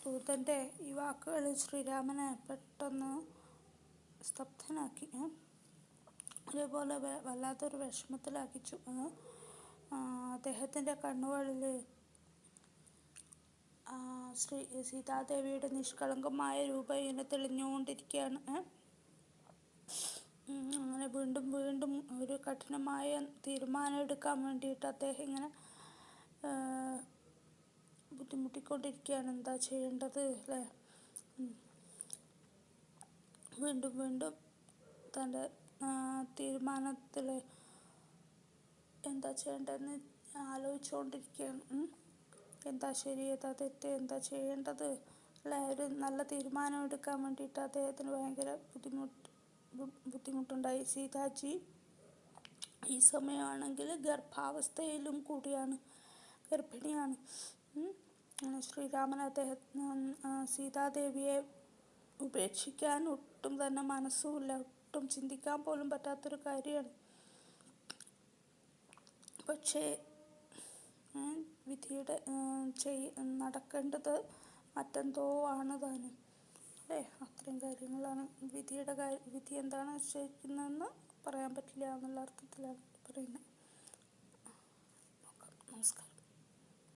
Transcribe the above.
ദൂതൻ്റെ ഈ വാക്കുകൾ ശ്രീരാമനെ പെട്ടെന്ന് സ്തബ്ധനാക്കി. അതേപോലെ വല്ലാത്തൊരു വിഷമത്തിലാക്കിച്ചു. അദ്ദേഹത്തിൻ്റെ കണ്ണുകളിൽ സീതാദേവിയുടെ നിഷ്കളങ്കമായ രൂപം ഇങ്ങനെ തെളിഞ്ഞുകൊണ്ടിരിക്കുകയാണ്. അങ്ങനെ വീണ്ടും വീണ്ടും ഒരു കഠിനമായ തീരുമാനം എടുക്കാൻ വേണ്ടിയിട്ട് അദ്ദേഹം ഇങ്ങനെ ബുദ്ധിമുട്ടിക്കൊണ്ടിരിക്കുകയാണ്. എന്താ ചെയ്യേണ്ടത് അല്ലേ? വീണ്ടും വീണ്ടും തൻ്റെ തീരുമാനത്തിൽ എന്താ ചെയ്യേണ്ടതെന്ന് ആലോചിച്ചുകൊണ്ടിരിക്കുകയാണ്. എന്താ ശരി, ഏതാ തെറ്റ്, എന്താ ചെയ്യേണ്ടത് അല്ലേ? ഒരു നല്ല തീരുമാനം എടുക്കാൻ വേണ്ടിയിട്ട് അദ്ദേഹത്തിന് ഭയങ്കര ബുദ്ധിമുട്ടുണ്ടായി. സീതാജി ഈ സമയമാണെങ്കിൽ ഗർഭാവസ്ഥയിലും കൂടിയാണ്, ഗർഭിണിയാണ്. ശ്രീരാമൻ സീതാദേവിയെ ഉപേക്ഷിക്കാൻ ഒട്ടും തന്നെ മനസ്സുമില്ല. ഒട്ടും ചിന്തിക്കാൻ പോലും പറ്റാത്തൊരു കാര്യമാണ്. പക്ഷേ വിധിയുടെ നടക്കേണ്ടത് മറ്റെന്തോ ആണ് താനും അല്ലേ? അത്രയും കാര്യങ്ങളാണ്. വിധി എന്താണ് നിശ്ചയിക്കുന്നതെന്ന് പറയാൻ പറ്റില്ല എന്നുള്ള അർത്ഥത്തിലാണ് പറയുന്നത്. നമസ്കാരം.